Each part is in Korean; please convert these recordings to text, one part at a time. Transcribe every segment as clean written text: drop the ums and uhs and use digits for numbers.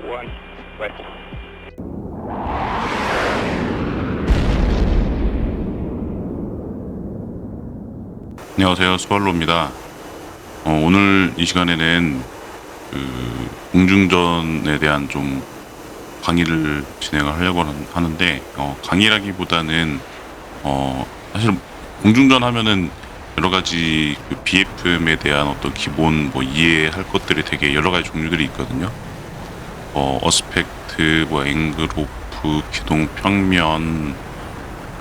one, right. 안녕하세요, 스발로입니다. 오늘 이 시간에는 공중전에 대한 좀 강의를 진행을 하려고 하는데, 강의라기보다는 사실 공중전 하면은 여러 가지 BFM에 대한 어떤 기본 이해할 것들이 되게 여러 가지 종류들이 있거든요. 어스펙트, 앵글 오프, 기동 평면,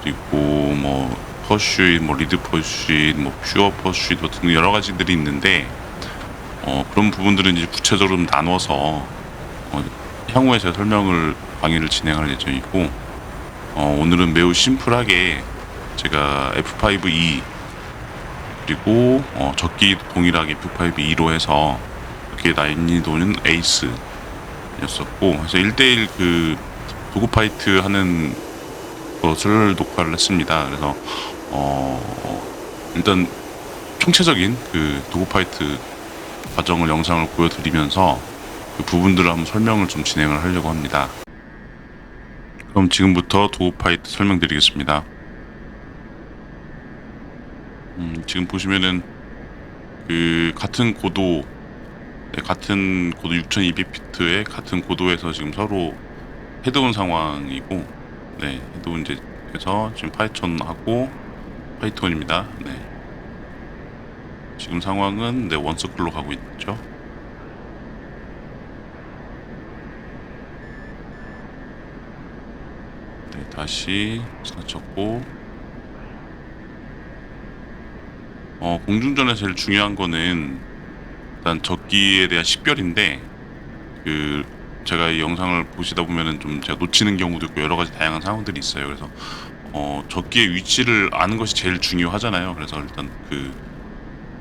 그리고 퍼슈잇, 리드 퍼슈잇, 퓨어 퍼슈잇 같은 여러 가지들이 있는데, 그런 부분들은 이제 구체적으로 좀 나눠서 향후에 제가 강의를 진행할 예정이고, 오늘은 매우 심플하게 제가 F5E 그리고 적기 동일하게 F5E로 해서 그게 난이도는 에이스였었고, 그래서 1대1 도그파이트 하는 것을 녹화를 했습니다. 그래서 일단 총체적인 도그파이트 과정을 영상을 보여드리면서 그 부분들을 한번 설명을 좀 진행을 하려고 합니다. 그럼 지금부터 도그파이트 설명드리겠습니다. 지금 보시면은 같은 고도 6200피트의 같은 고도에서 지금 서로 헤드온 상황이고, 헤드온 이제에서 지금 파이썬하고 파이썬입니다. 지금 상황은 원서클로 가고 있죠. 다시 스나쳤고, 공중전에서 제일 중요한 거는 일단 적기에 대한 식별인데, 제가 이 영상을 보시다 보면은 좀 제가 놓치는 경우도 있고 여러 가지 다양한 상황들이 있어요. 그래서 적기의 위치를 아는 것이 제일 중요하잖아요. 그래서 일단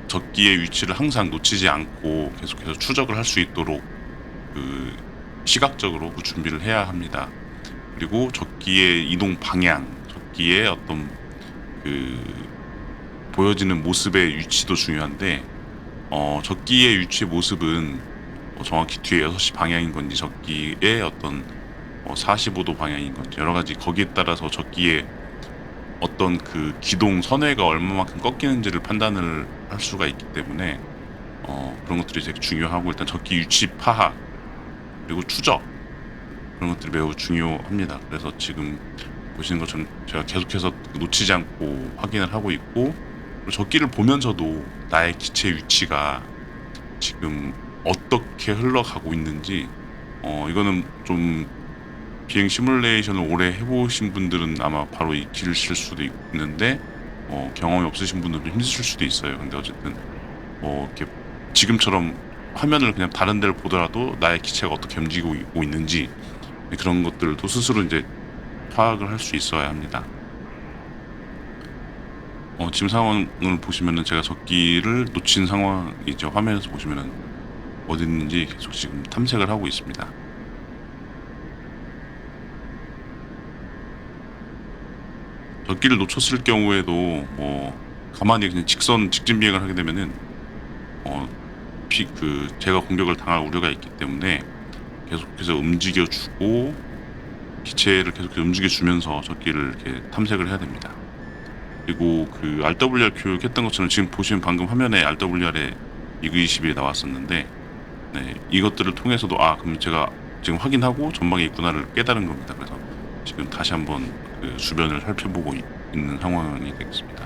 적기의 위치를 항상 놓치지 않고 계속해서 추적을 할 수 있도록 시각적으로 준비를 해야 합니다. 그리고 적기의 이동 방향, 적기의 어떤 보여지는 모습의 위치도 중요한데, 적기의 위치의 모습은 정확히 뒤에 6시 방향인 건지 적기의 어떤 45도 방향인 건지 여러 가지 거기에 따라서 적기의 어떤 기동 선회가 얼마만큼 꺾이는지를 판단을 할 수가 있기 때문에 그런 것들이 되게 중요하고, 일단 적기 위치 파악 그리고 추적, 그런 것들이 매우 중요합니다. 그래서 지금 보시는 것처럼 제가 계속해서 놓치지 않고 확인을 하고 있고, 적기를 보면서도 나의 기체 위치가 지금 어떻게 흘러가고 있는지, 이거는 좀 비행 시뮬레이션을 오래 해보신 분들은 아마 바로 익히실 수도 있는데, 경험이 없으신 분들은 힘드실 수도 있어요. 근데 어쨌든 이렇게 지금처럼 화면을 그냥 다른 데를 보더라도 나의 기체가 어떻게 움직이고 있는지, 그런 것들도 스스로 이제 파악을 할 수 있어야 합니다. 지금 상황을 보시면은 제가 적기를 놓친 상황이죠. 화면에서 보시면은 어디 있는지 계속 지금 탐색을 하고 있습니다. 적기를 놓쳤을 경우에도 가만히 그냥 직진 비행을 하게 되면은 제가 공격을 당할 우려가 있기 때문에 계속해서 움직여주고 기체를 계속해서 움직여주면서 적기를 이렇게 탐색을 해야 됩니다. 그리고 RWR 교육했던 것처럼 지금 보시면 방금 화면에 RWR에 미그21이 나왔었는데, 이것들을 통해서도 그럼 제가 지금 확인하고 전방에 있구나를 깨달은 겁니다. 그래서 지금 다시 한번 주변을 살펴보고 있는 상황이 되겠습니다.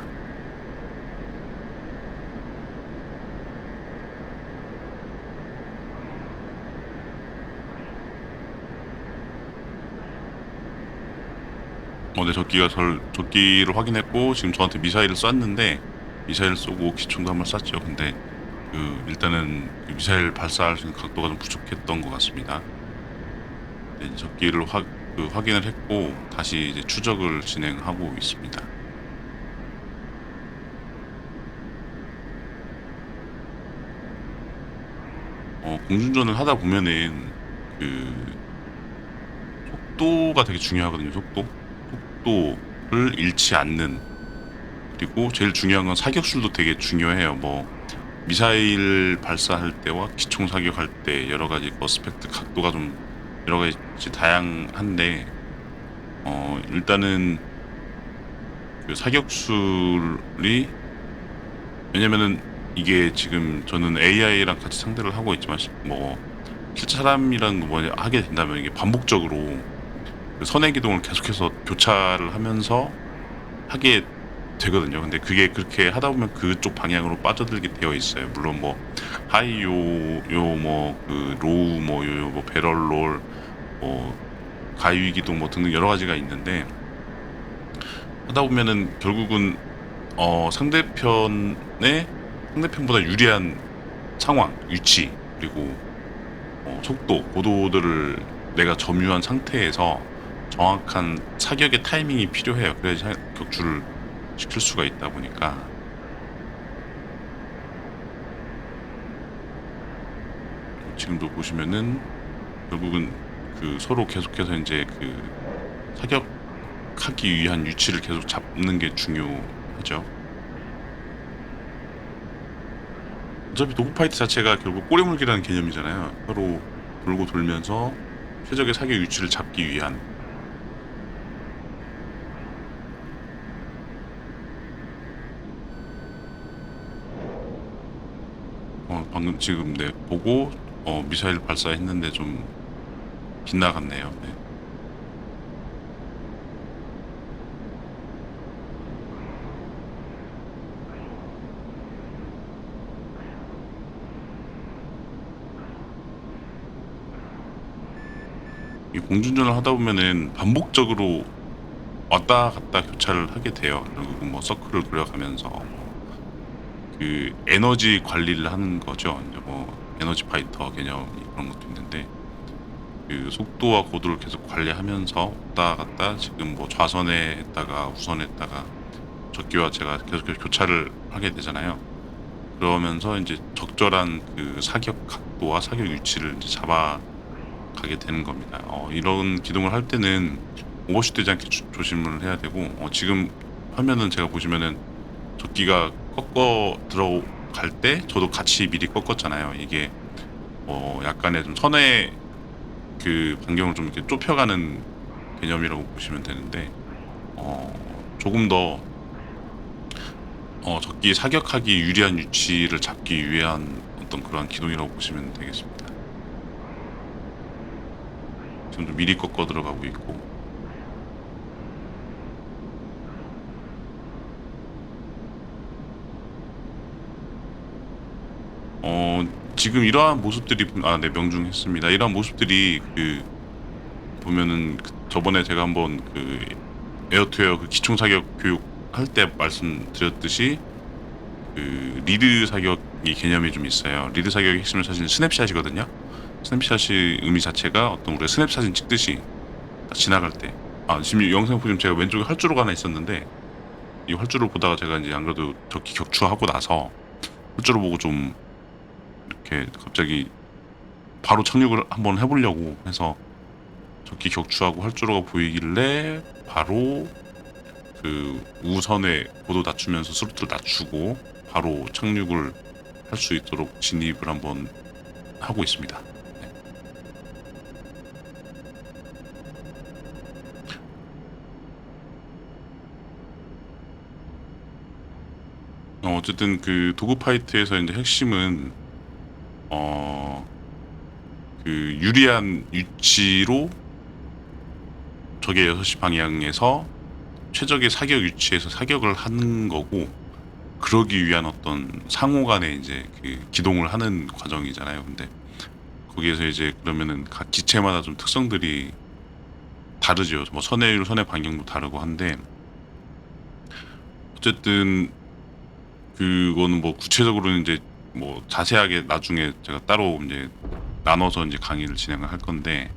적기를 확인했고, 지금 저한테 미사일을 쐈는데, 미사일 쏘고 기총도 한번 쐈죠. 근데 일단은 미사일 발사할 수 있는 각도가 좀 부족했던 것 같습니다. 적기를 확인을 했고, 다시 이제 추적을 진행하고 있습니다. 공중전을 하다 보면은 속도가 되게 중요하거든요. 속도를 잃지 않는, 그리고 제일 중요한 건 사격술도 되게 중요해요. 미사일 발사할 때와 기총 사격할 때 여러 가지 어스펙트 각도가 좀 여러 가지 다양한데 일단은 그 사격술이 왜냐면은 이게 지금 저는 AI랑 같이 상대를 하고 있지만 뭐 실제 사람이랑 뭐 하게 된다면 이게 반복적으로 그 선의 기동을 계속해서 교차를 하면서 하게 되거든요. 근데 그게 그렇게 하다 보면 그쪽 방향으로 빠져들게 되어 있어요. 물론 뭐 하이 뭐 그 로우 뭐 뭐 배럴롤 뭐 가위 기동 뭐 등등 여러 가지가 있는데 하다 보면은 결국은 상대편보다 유리한 상황, 위치 그리고 속도, 고도들을 내가 점유한 상태에서 정확한 사격의 타이밍이 필요해요. 그래야지 격추를 시킬 수가 있다 보니까 지금도 보시면은 결국은 그 서로 계속해서 이제 그 사격하기 위한 위치를 계속 잡는 게 중요하죠. 어차피 도그파이트 자체가 결국 꼬리물기라는 개념이잖아요. 서로 돌고 돌면서 최적의 사격 위치를 잡기 위한. 방금 지금 네 보고 미사일 발사했는데 좀 빗나갔네요. 네. 이 공중전을 하다 보면은 반복적으로 왔다 갔다 교차를 하게 돼요. 결국은 뭐 서클을 그려가면서 그 에너지 관리를 하는 거죠. 이제 뭐 에너지 파이터 개념이 그런 것도 있는데 그 속도와 고도를 계속 관리하면서 왔다 갔다 지금 뭐 좌선에 했다가 우선에 했다가 적기와 제가 계속해서 교차를 하게 되잖아요. 그러면서 이제 적절한 그 사격 각도와 사격 위치를 이제 잡아가게 되는 겁니다. 이런 기동을 할 때는 오버슛 되지 않게 조심을 해야 되고 지금 화면은 제가 보시면은 적기가 꺾어 들어갈 때 저도 같이 미리 꺾었잖아요. 이게 약간의 좀 선의 그 반경을 좀 이렇게 좁혀가는 개념이라고 보시면 되는데 조금 더 적기 사격하기 유리한 위치를 잡기 위한 어떤 그러한 기동이라고 보시면 되겠습니다. 지금 좀 미리 꺾어 들어가고 있고 지금 이러한 모습들이 네 명중했습니다. 이러한 모습들이 그 보면은 저번에 제가 한번 그 에어투에어 그 기총 사격 교육 할 때 말씀드렸듯이 그 리드 사격이 개념이 좀 있어요. 리드 사격의 핵심은 사실 스냅샷이거든요. 스냅샷이 의미 자체가 어떤 우리가 스냅 사진 찍듯이 지나갈 때 지금 영상 보시면 제가 왼쪽에 활주로가 하나 있었는데 이 활주로 보다가 제가 이제 안 그래도 적기 격추하고 나서 활주로 보고 좀 이렇게 갑자기 바로 착륙을 한번 해보려고 해서 적기 격추하고 활주로가 보이길래 바로 그 우선에 고도 낮추면서 스로틀 낮추고 바로 착륙을 할 수 있도록 진입을 한번 하고 있습니다. 네. 어쨌든 그 도그파이트에서 이제 핵심은 어, 그 유리한 위치로 적의 6시 방향에서 최적의 사격 위치에서 사격을 하는 거고 그러기 위한 어떤 상호 간의 이제 그 기동을 하는 과정이잖아요. 근데 거기에서 이제 그러면은 각 기체마다 좀 특성들이 다르죠. 뭐 선의 반경도 다르고 한데 어쨌든 그거는 뭐 구체적으로는 이제 뭐 자세하게 나중에 제가 따로 이제 나눠서 이제 강의를 진행을 할 건데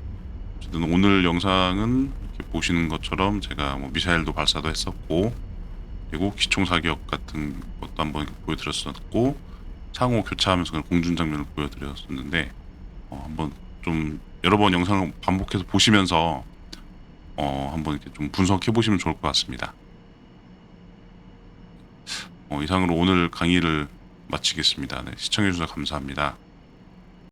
어쨌든 오늘 영상은 이렇게 보시는 것처럼 제가 뭐 미사일도 발사도 했었고 그리고 기총 사격 같은 것도 한번 보여드렸었고 상호 교차하면서 그런 공중 장면을 보여드렸었는데 한번 좀 여러 번 영상을 반복해서 보시면서 한번 이렇게 좀 분석해 보시면 좋을 것 같습니다. 이상으로 오늘 강의를 마치겠습니다. 네, 시청해 주셔서 감사합니다.